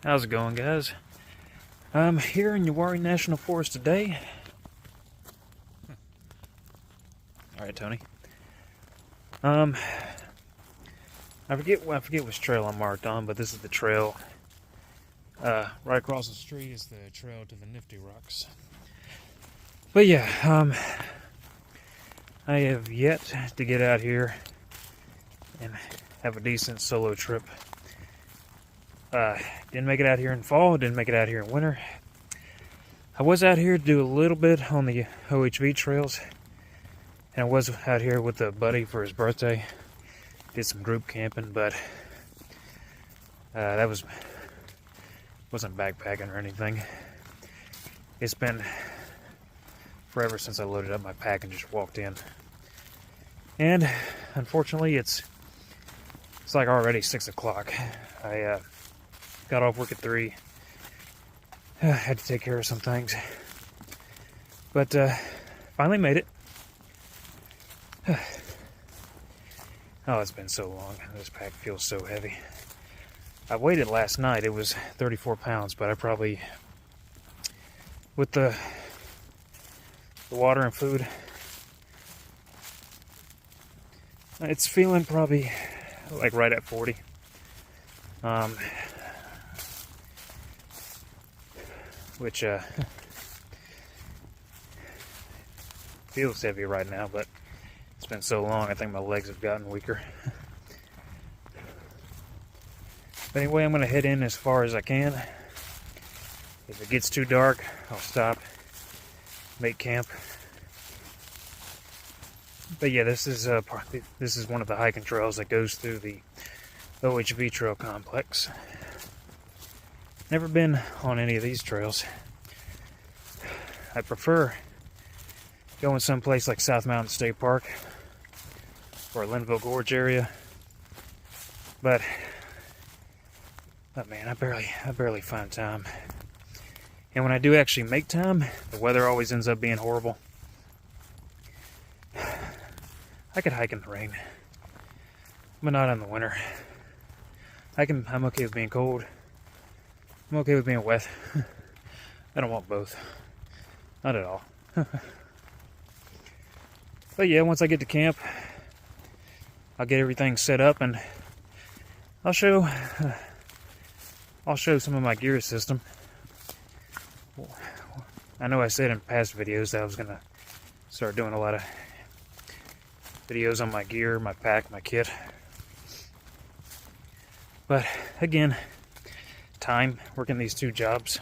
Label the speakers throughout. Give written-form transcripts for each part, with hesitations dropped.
Speaker 1: How's it going, guys? I'm here in Uwharrie National Forest today. Alright, Tony. I forget which trail I'm marked on, but this is the trail. Right across the street is the trail to the Nifty Rocks. But yeah, I have yet to get out here and have a decent solo trip. Didn't make it out here in fall, didn't make it out here in winter. I was out here to do a little bit on the OHV trails, and I was out here with a buddy for his birthday. Did some group camping, but that wasn't backpacking or anything. It's been forever since I loaded up my pack and just walked in. And unfortunately, it's like already 6 o'clock. I got off work at 3. Had to take care of some things. But finally made it. Oh, it's been so long. This pack feels so heavy. I weighed it last night. It was 34 pounds, but I probably, with the water and food, it's feeling probably like right at 40. Which feels heavy right now, but it's been so long, I think my legs have gotten weaker. But anyway, I'm going to head in as far as I can. If it gets too dark, I'll stop, make camp. But yeah, this is one of the hiking trails that goes through the OHV trail complex. Never been on any of these trails. I prefer going someplace like South Mountain State Park or Linville Gorge area. But man, I barely find time. And when I do actually make time, the weather always ends up being horrible. I could hike in the rain, but not in the winter. I'm okay with being cold. I'm okay with being wet. I don't want both. Not at all. But yeah, once I get to camp, I'll get everything set up and I'll show some of my gear system. I know I said in past videos that I was gonna start doing a lot of videos on my gear, my pack, my kit. But again, time working these 2 jobs.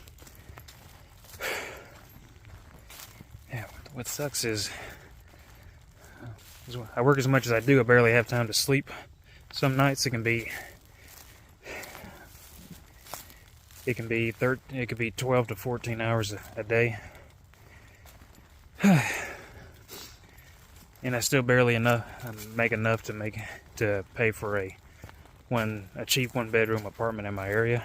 Speaker 1: Yeah, what sucks is I work as much as I do, I barely have time to sleep. Some nights it can be 12 to 14 hours a day. And I still barely make enough to pay for a cheap 1-bedroom apartment in my area.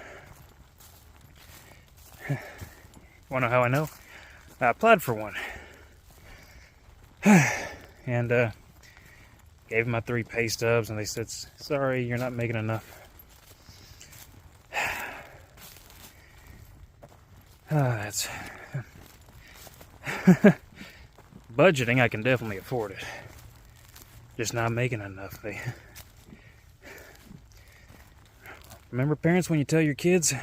Speaker 1: Want to know how I know? I applied for one. And gave them my 3 pay stubs, and they said, sorry, you're not making enough. That's budgeting, I can definitely afford it. Just not making enough. Remember, parents, when you tell your kids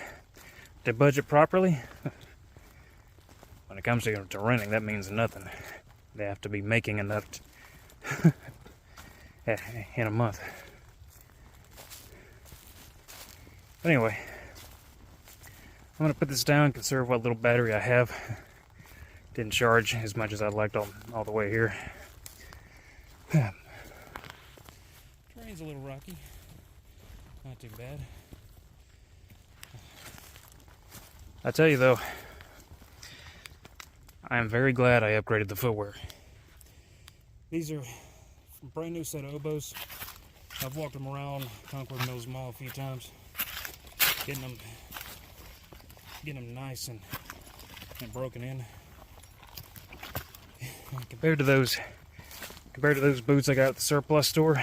Speaker 1: to budget properly, when it comes to renting, that means nothing. They have to be making enough in a month. But anyway, I'm going to put this down, conserve what little battery I have. Didn't charge as much as I'd liked all the way here. Terrain's a little rocky. Not too bad. I tell you though, I am very glad I upgraded the footwear. These are a brand new set of oboes. I've walked them around Concord Mills Mall a few times, getting them nice and broken in. Compared to those boots I got at the surplus store,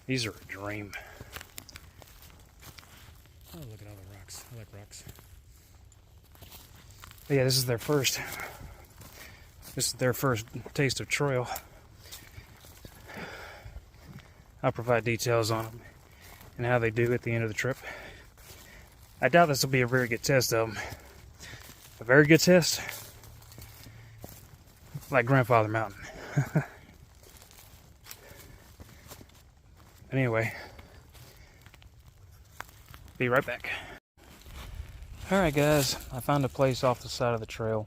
Speaker 1: these are a dream. Oh, look at all the rocks. I like rocks. But yeah, this is their first taste of trail. I'll provide details on them and how they do at the end of the trip. I doubt this will be a very good test of them. A very good test? Like Grandfather Mountain. Anyway, be right back. Alright guys, I found a place off the side of the trail.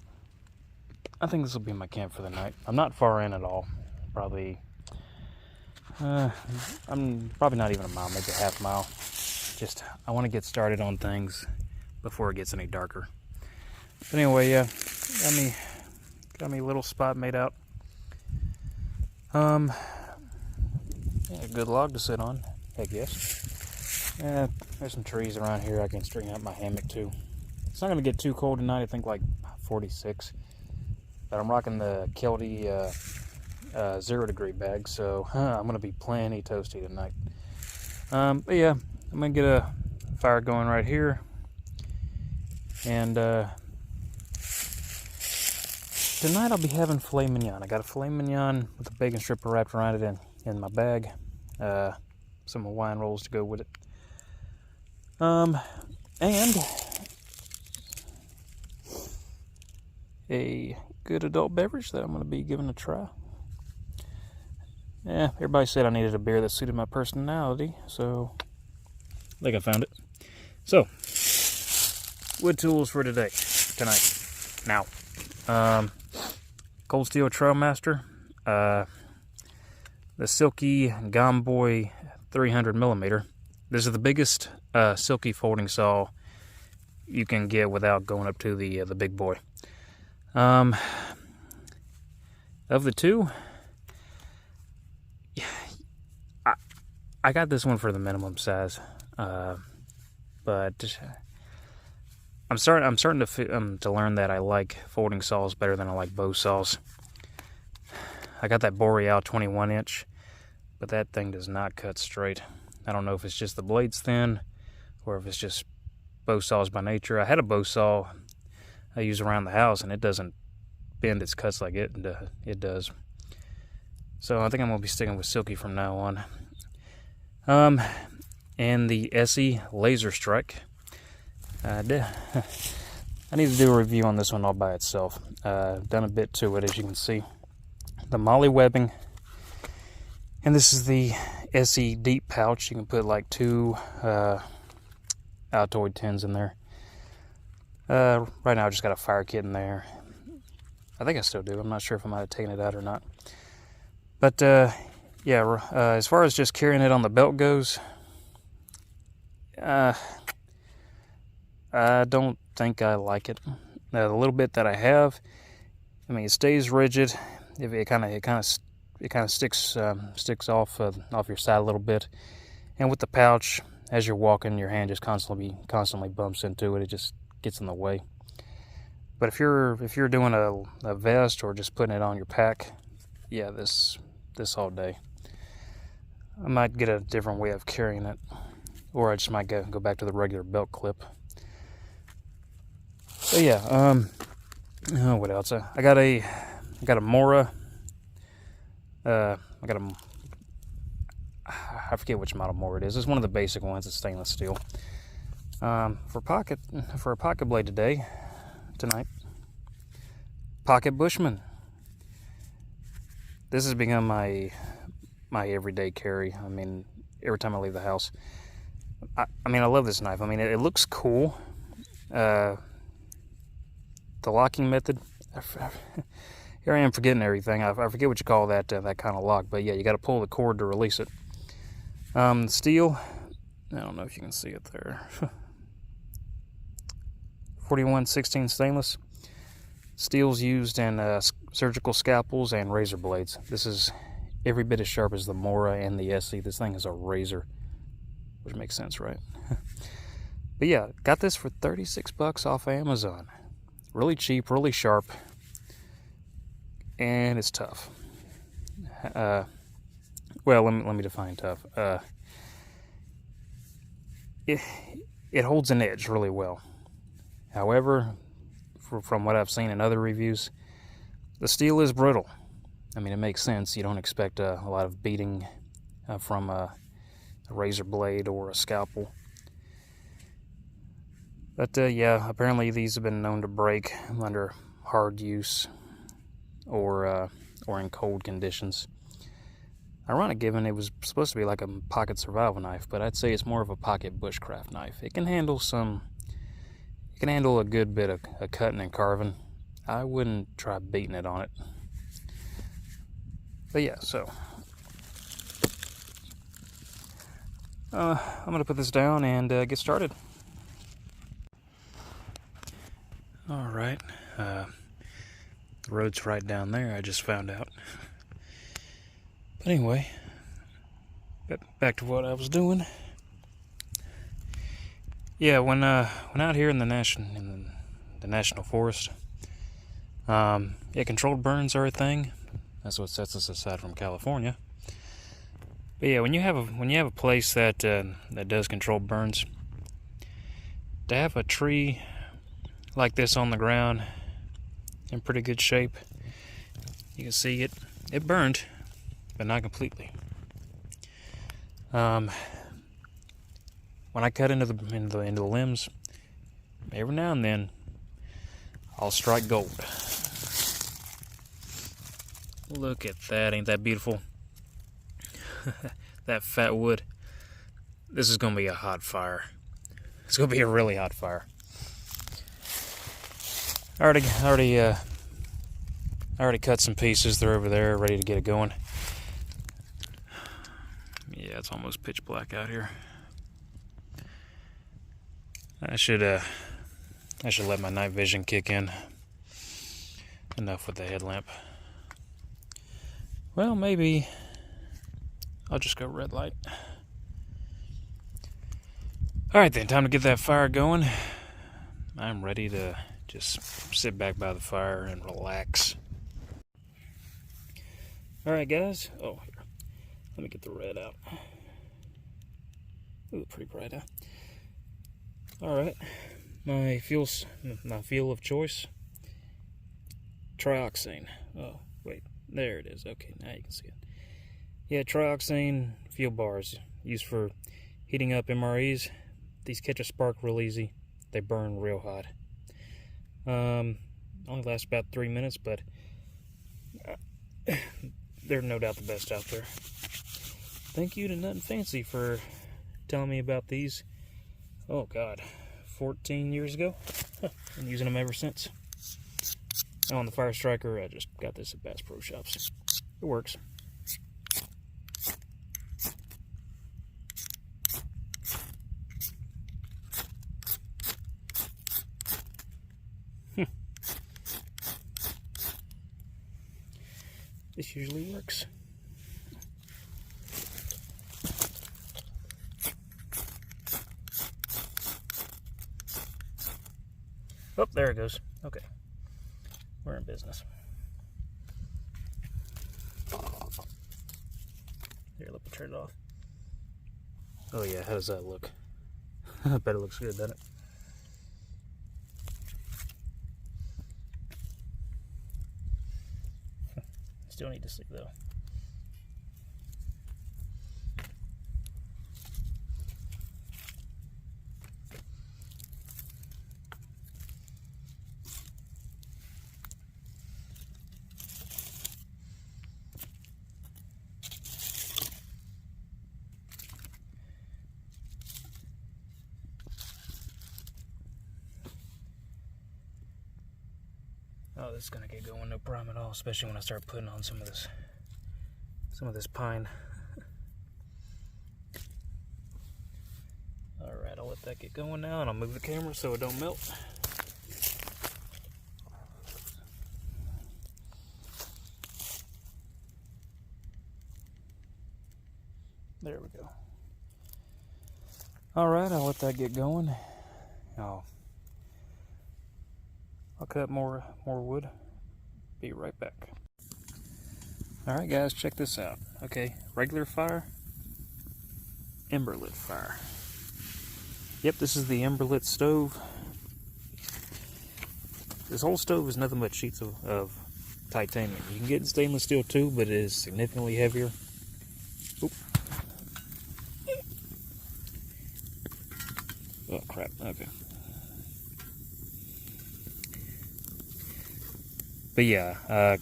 Speaker 1: I think this will be my camp for the night. I'm not far in at all. Probably, I'm probably not even a mile, maybe a half mile. Just, I want to get started on things before it gets any darker. But anyway, yeah, got me a little spot made out. Yeah, a good log to sit on, I guess. There's some trees around here I can string out my hammock too. It's not gonna get too cold tonight. I think like 46. But I'm rocking the Kelty 0 degree bag, so I'm gonna be plenty toasty tonight. But yeah, I'm gonna get a fire going right here, and tonight I'll be having filet mignon. I got a filet mignon with a bacon stripper wrapped around it in my bag. Some Hawaiian rolls to go with it. And a good adult beverage that I'm going to be giving a try. Yeah, everybody said I needed a beer that suited my personality, so I think I found it. So, wood tools for tonight. Now, Cold Steel Trailmaster, the Silky Gomboy 300mm. This is the biggest silky folding saw you can get without going up to the big boy. Of the two, I got this one for the minimum size, but I'm starting to learn that I like folding saws better than I like bow saws. I got that Boreal 21-inch, but that thing does not cut straight. I don't know if it's just the blade's thin, or if it's just bow saws by nature. I had a bow saw I use around the house, and it doesn't bend its cuts like it does. So I think I'm going to be sticking with Silky from now on. And the SE Laser Strike. I need to do a review on this one all by itself. Done a bit to it, as you can see. The Molly webbing. And this is the SE Deep Pouch. You can put like 2 Altoid tins in there. Right now I just got a fire kit in there. I think I still do. I'm not sure if I might have taken it out or not. But yeah, as far as just carrying it on the belt goes, I don't think I like it. The little bit that I have, I mean, it stays rigid. It kind of sticks off your side a little bit. And with the pouch, as you're walking, your hand just constantly bumps into it. It just gets in the way. But if you're doing a vest or just putting it on your pack, yeah, this all day. I might get a different way of carrying it, or I just might go back to the regular belt clip. So yeah, oh, what else? I got a Mora. I forget which model Mora it is. It's one of the basic ones. It's stainless steel. For a pocket blade tonight, Pocket Bushman. This has become my everyday carry. I mean, every time I leave the house. I mean, I love this knife. I mean, it looks cool. The locking method. Here I am forgetting everything. I forget what you call that kind of lock. But yeah, you got to pull the cord to release it. Steel. I don't know if you can see it there. 41/16 stainless. Steel's used in surgical scalpels and razor blades. This is every bit as sharp as the Mora and the SE. This thing is a razor, which makes sense, right? But yeah, got this for $36 off Amazon. Really cheap, really sharp, and it's tough. Well, let me define tough. it holds an edge really well. However, from what I've seen in other reviews, the steel is brittle. I mean, it makes sense. You don't expect a lot of beating from a razor blade or a scalpel. But yeah, apparently these have been known to break under hard use or in cold conditions. Ironic, given it was supposed to be like a pocket survival knife, but I'd say it's more of a pocket bushcraft knife. It can handle a good bit of cutting and carving. I wouldn't try beating it on it. But yeah, so I'm gonna put this down and get started. All right, the road's right down there. I just found out. But anyway, back to what I was doing. Yeah, when out here in the national forest, yeah, controlled burns are a thing. That's what sets us aside from California. But yeah, when you have a place that does controlled burns, to have a tree like this on the ground in pretty good shape, you can see it burned, but not completely. When I cut into the limbs, every now and then I'll strike gold. Look at that, ain't that beautiful? That fat wood. This is gonna be a hot fire. It's gonna be a really hot fire. I already cut some pieces. They're over there, ready to get it going. Yeah, it's almost pitch black out here. I should let my night vision kick in. Enough with the headlamp. Well, maybe I'll just go red light. Alright then, time to get that fire going. I'm ready to just sit back by the fire and relax. Alright guys, oh here, let me get the red out. Ooh, pretty bright, huh? Alright, my fuel of choice, trioxane. Oh, wait, there it is. Okay, now you can see it. Yeah, trioxane fuel bars used for heating up MREs. These catch a spark real easy. They burn real hot. Only last about 3 minutes, but they're no doubt the best out there. Thank you to Nothing Fancy for telling me about these. Oh God, 14 years ago. Been using them ever since. On the Fire Striker, I just got this at Bass Pro Shops. It works. This usually works. Oh, there it goes. Okay. We're in business. Here, let me turn it off. Oh yeah, how does that look? I bet it looks good, doesn't it? Still need to see though. Oh, this is gonna get going no problem at all, especially when I start putting on some of this pine. Alright, I'll let that get going now, and I'll move the camera so it don't melt. There we go. Alright, I'll let that get going. I'll cut more wood. Be right back. Alright guys, check this out. Okay, regular fire, ember lit fire. Yep, this is the Emberlit stove. This whole stove is nothing but sheets of titanium. You can get stainless steel too, but it is significantly heavier. Oop. Oh crap, okay. But yeah,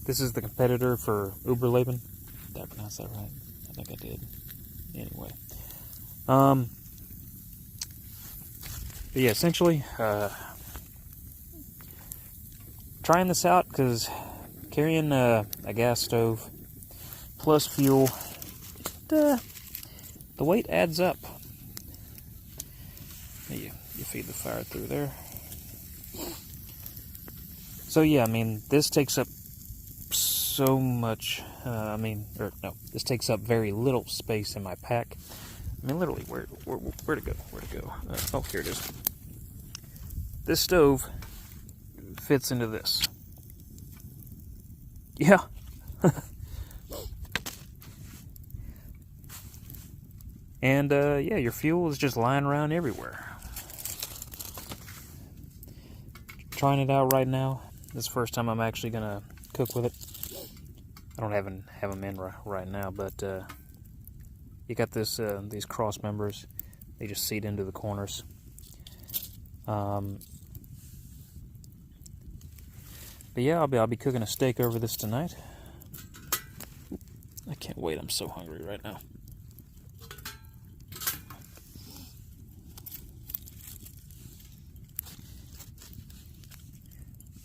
Speaker 1: this is the competitor for Uwharrie. Did I pronounce that right? I think I did. Anyway. But yeah, essentially, trying this out because carrying a gas stove plus fuel, the weight adds up. You feed the fire through there. So yeah, I mean, this takes up so much, this takes up very little space in my pack. I mean, literally, where to go? Oh, here it is. This stove fits into this. Yeah. And, yeah, your fuel is just lying around everywhere. Trying it out right now. This is the first time I'm actually going to cook with it. I don't have them in right now, but you got this these cross members. They just seat into the corners. But yeah, I'll be cooking a steak over this tonight. I can't wait. I'm so hungry right now.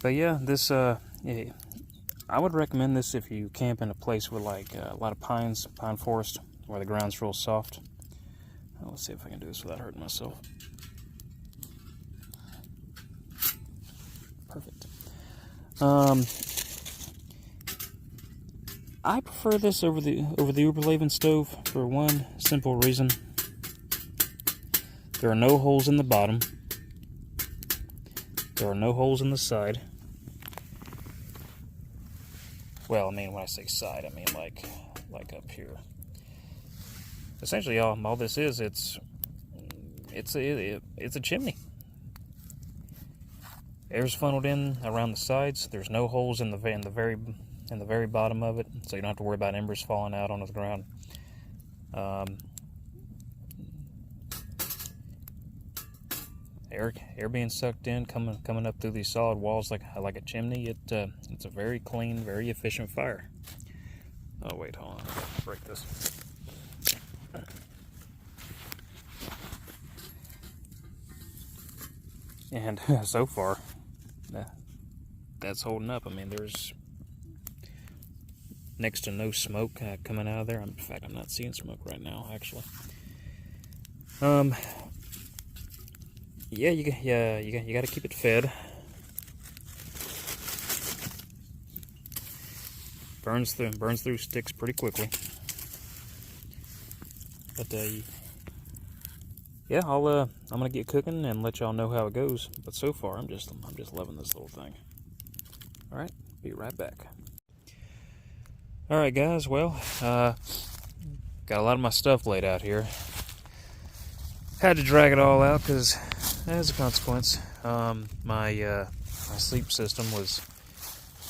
Speaker 1: But yeah, this I would recommend this if you camp in a place with like a lot of pine forest, where the ground's real soft. Let's see if I can do this without hurting myself. Perfect. I prefer this over the Uwharrie stove for one simple reason. There are no holes in the bottom. There are no holes in the side. Well, I mean, when I say side, I mean like up here. Essentially, all this is, it's a chimney. Air's funneled in around the sides. There's no holes in the very bottom of it, so you don't have to worry about embers falling out onto the ground. Air being sucked in, coming up through these solid walls like a chimney. It's a very clean, very efficient fire. Oh wait, hold on, I gotta break this. And so far, that's holding up. I mean, there's next to no smoke coming out of there. In fact, I'm not seeing smoke right now, actually. Yeah, you got to keep it fed. Burns through sticks pretty quickly. But yeah, I'm gonna get cooking and let y'all know how it goes. But so far, I'm just loving this little thing. All right, be right back. All right, guys. Well, got a lot of my stuff laid out here. Had to drag it all out because, as a consequence, my sleep system was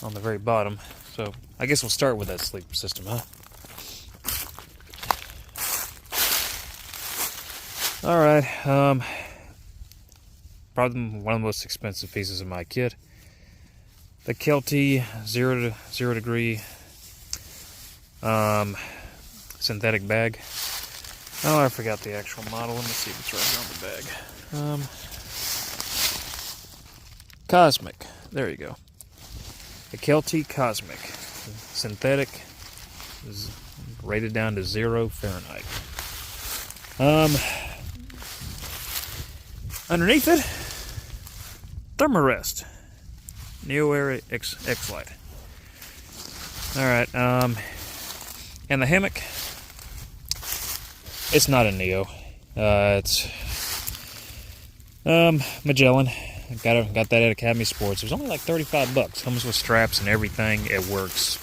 Speaker 1: on the very bottom. So I guess we'll start with that sleep system, huh? All right. Probably one of the most expensive pieces of my kit. The Kelty 0 degree synthetic bag. Oh, I forgot the actual model. Let me see if it's right here on the bag. Cosmic. There you go. The Kelty Cosmic. Synthetic. Is rated down to 0 Fahrenheit. Underneath it, Thermarest. Uwharrie X-Lite. Alright, and the hammock, it's not a Neo. It's Magellan. Got that at Academy Sports. It was only like $35. Comes with straps and everything. It works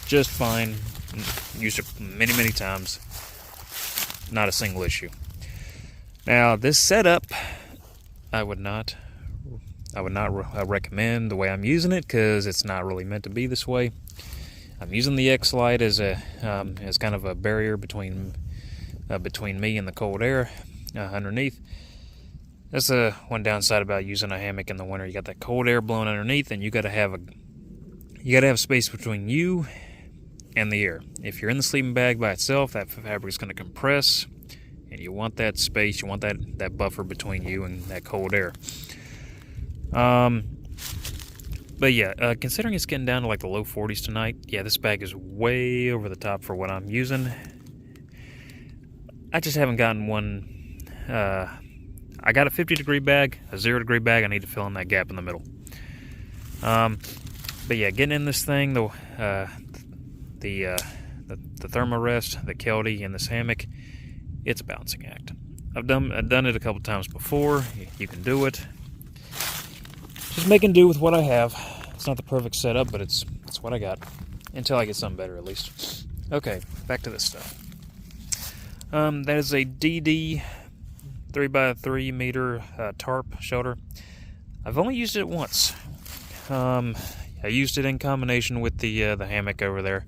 Speaker 1: just fine. Used it many, many times. Not a single issue. Now, this setup, I would not recommend the way I'm using it, because it's not really meant to be this way. I'm using the X-Lite as kind of a barrier between me and the cold air underneath. That's the one downside about using a hammock in the winter. You got that cold air blowing underneath, and you got to have space between you and the air. If you're in the sleeping bag by itself, that fabric is going to compress, and you want that space. You want that buffer between you and that cold air. But yeah, considering it's getting down to like the low 40s tonight, yeah, this bag is way over the top for what I'm using. I just haven't gotten one. I got a 50-degree bag, a 0-degree bag. I need to fill in that gap in the middle. But yeah, getting in this thing, the thermarest, the Kelty, and this hammock, it's a balancing act. I've done it a couple times before. You can do it. Just making do with what I have. It's not the perfect setup, but it's what I got. Until I get something better, at least. Okay, back to this stuff. That is a DD 3x3 meter tarp shelter. I've only used it once. I used it in combination with the hammock over there.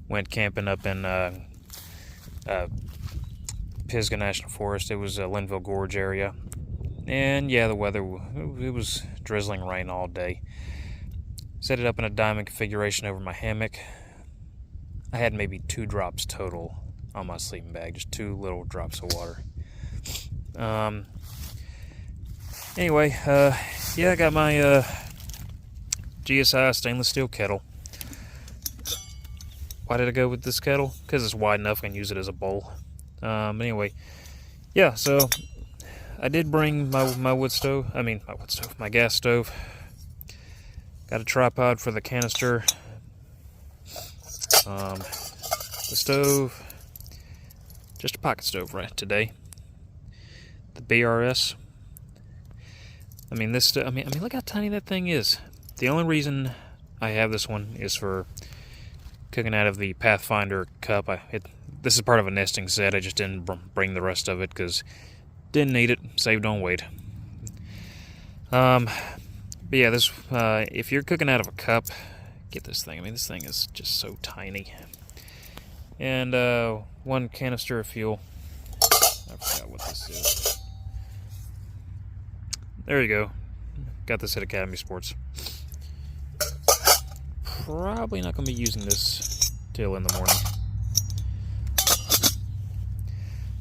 Speaker 1: Went camping up in Pisgah National Forest. It was Linville Gorge area. And yeah, the weather, it was drizzling rain all day. Set it up in a diamond configuration over my hammock. I had maybe 2 drops total on my sleeping bag, just 2 little drops of water. Anyway, yeah, I got my GSI stainless steel kettle. Why did I go with this kettle? Because it's wide enough I can use it as a bowl. Anyway, yeah, so I did bring my gas stove. Got a tripod for the canister. The stove, just a pocket stove right today. The BRS. Look how tiny that thing is. The only reason I have this one is for cooking out of the Pathfinder cup. This is part of a nesting set. I just didn't bring the rest of it because didn't need it. Saved on weight. But yeah, this if you're cooking out of a cup, get this thing. This thing is just so tiny. And 1 canister of fuel. I forgot what this is. There you go. Got this at Academy Sports. Probably not going to be using this till in the morning.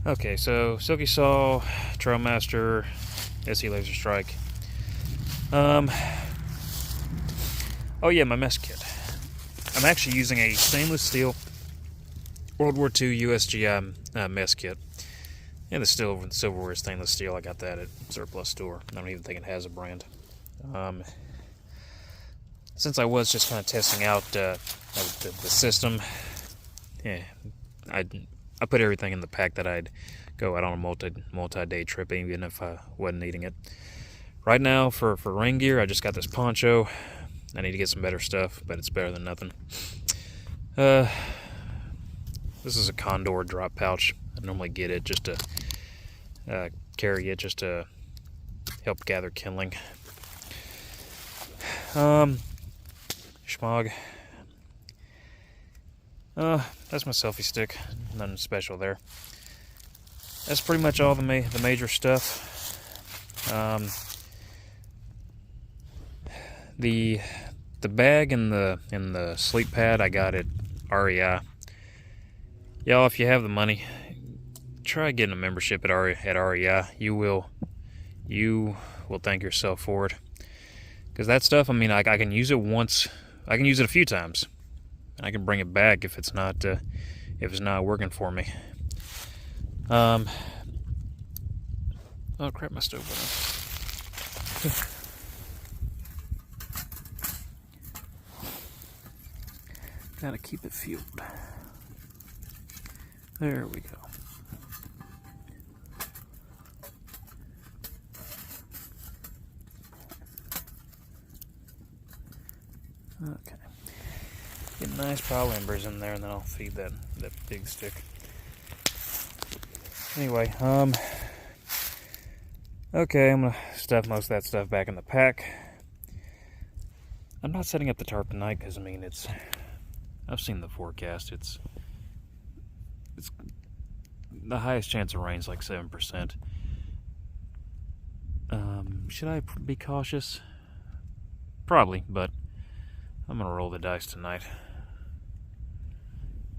Speaker 1: Okay, so Silky Saw, Trailmaster, SE Laser Strike. Oh yeah, my mess kit. I'm actually using a stainless steel World War II USGI mess kit. And the silverware is stainless steel. I got that at Surplus Store. I don't even think it has a brand. Since I was just kind of testing out the system, yeah, I put everything in the pack that I'd go out on a multi-day trip, even if I wasn't needing it. Right now, for rain gear, I just got this poncho. I need to get some better stuff, but it's better than nothing. This is a Condor drop pouch. I normally get it just to carry it, just to help gather kindling. Schmog. That's my selfie stick. Nothing special there. That's pretty much all the major stuff. The bag and the sleep pad I got at REI. Y'all, if you have the money, try getting a membership at REI. You will thank yourself for it. Because that stuff, I can use it once. I can use it a few times. I can bring it back if it's not working for me. Oh crap! My stove went off. Gotta keep it fueled. There we go. Okay. Getting nice pile of embers in there, and then I'll feed that big stick. Anyway, okay, I'm gonna stuff most of that stuff back in the pack. I'm not setting up the tarp tonight because, I mean, I've seen the forecast. It's the highest chance of rain is like 7%. Should I be cautious? Probably, but I'm gonna roll the dice tonight.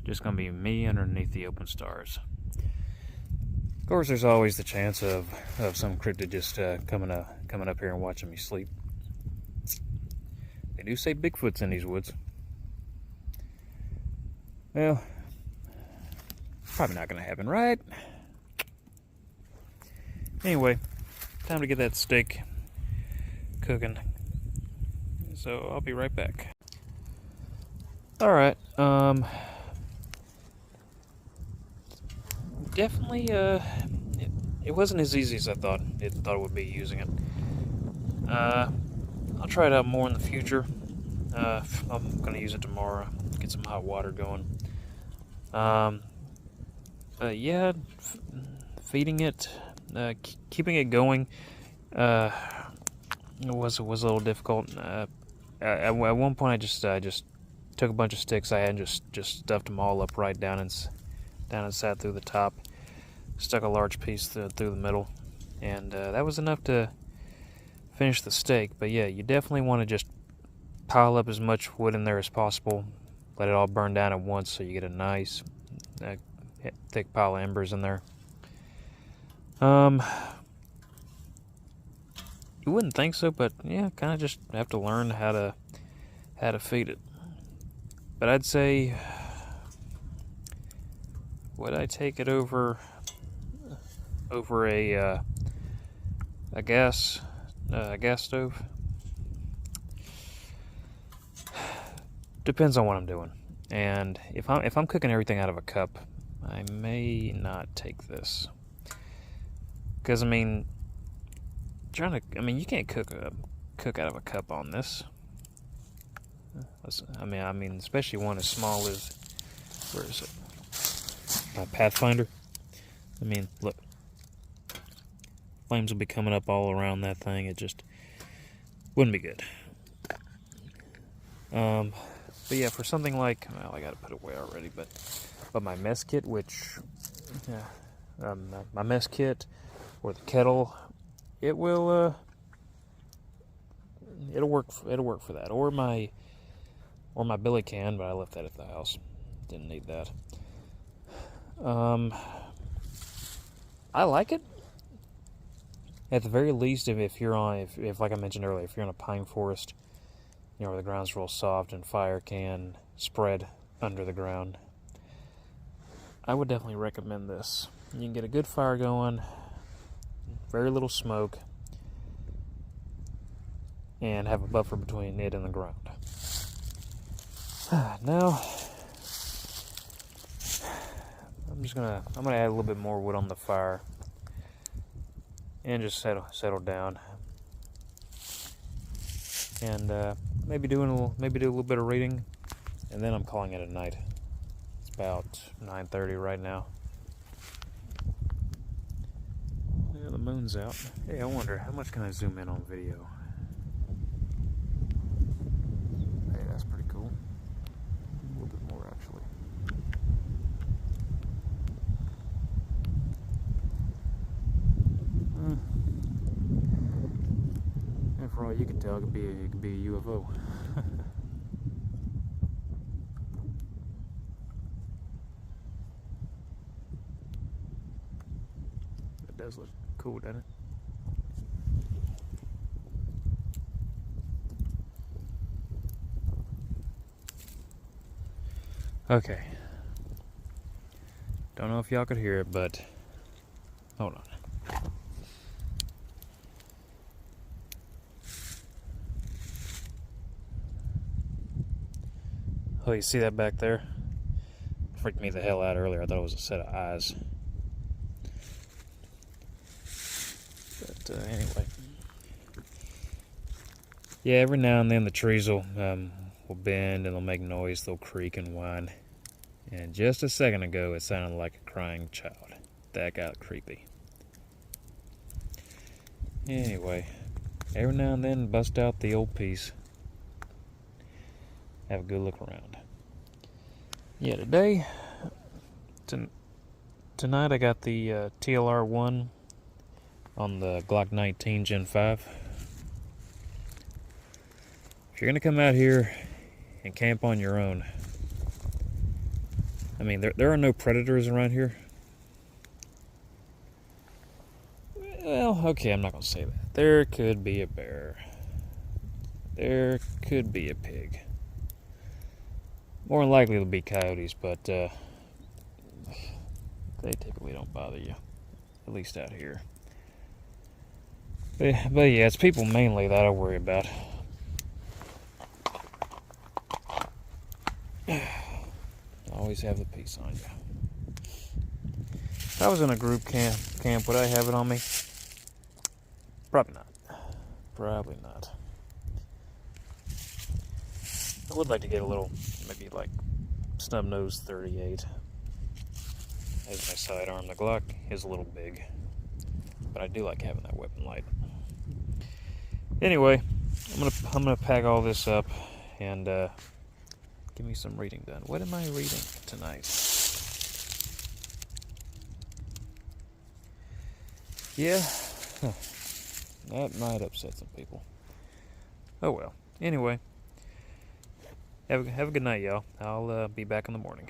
Speaker 1: Just gonna be me underneath the open stars. Of course, there's always the chance of some cryptid just coming up here and watching me sleep. They do say Bigfoot's in these woods. Well, probably not gonna happen, right? Anyway, time to get that steak cooking. So I'll be right back. Alright, definitely, it wasn't as easy as I thought it would be using it. I'll try it out more in the future. I'm gonna use it tomorrow, get some hot water going. Yeah, feeding it, keeping it going, was a little difficult. At one point, I just took a bunch of sticks I had and just stuffed them all up right down and sat through the top. Stuck a large piece through the middle, and that was enough to finish the steak. But yeah, you definitely want to just pile up as much wood in there as possible. Let it all burn down at once so you get a nice thick pile of embers in there. You wouldn't think so, but yeah, kind of just have to learn how to feed it. But I'd say, would I take it over a gas stove? Depends on what I'm doing. And if I'm cooking everything out of a cup, I may not take this. Because I mean, you can't cook out of a cup on this. I mean, especially one as small as, where is it? My Pathfinder. I mean, look, flames will be coming up all around that thing. It just wouldn't be good. But yeah, for something like, well, I gotta put it away already. But my mess kit, my mess kit or the kettle, it will it'll work for that. Or my billy can, but I left that at the house. Didn't need that. I like it. At the very least, if you're on, if like I mentioned earlier, if you're in a pine forest, you know, where the ground's real soft and fire can spread under the ground, I would definitely recommend this. You can get a good fire going, very little smoke, and have a buffer between it and the ground. Now, I'm gonna add a little bit more wood on the fire and just settle down, and maybe do a little bit of reading, and then I'm calling it a night. It's about 9:30 right now. Yeah, the moon's out. Hey, I wonder how much can I zoom in on video? Hey, that's pretty cool. A little bit more actually. And for all you can tell, it could be a UFO. It does look cool, doesn't it? Okay. Don't know if y'all could hear it, but hold on. Oh, you see that back there? Freaked me the hell out earlier. I thought it was a set of eyes. But anyway. Yeah, every now and then the trees will will bend and they'll make noise, they'll creak and whine. And just a second ago, it sounded like a crying child. That got creepy. Anyway, every now and then, bust out the old piece. Have a good look around. Yeah, tonight I got the TLR-1 on the Glock 19 Gen 5. If you're going to come out here and camp on your own, I mean, there are no predators around here. Well, okay, I'm not going to say that. There could be a bear. There could be a pig. More than likely it'll be coyotes, but they typically don't bother you. At least out here. But yeah, it's people mainly that I worry about. Always have the peace on you. If I was in a group camp, would I have it on me? Probably not. Probably not. I would like to get a little, maybe like snub-nose 38 as my sidearm. The Glock is a little big, but I do like having that weapon light. Anyway, I'm gonna pack all this up and give me some reading done. What am I reading tonight? Yeah, that might upset some people. Oh well. Anyway, have a good night, y'all. I'll be back in the morning.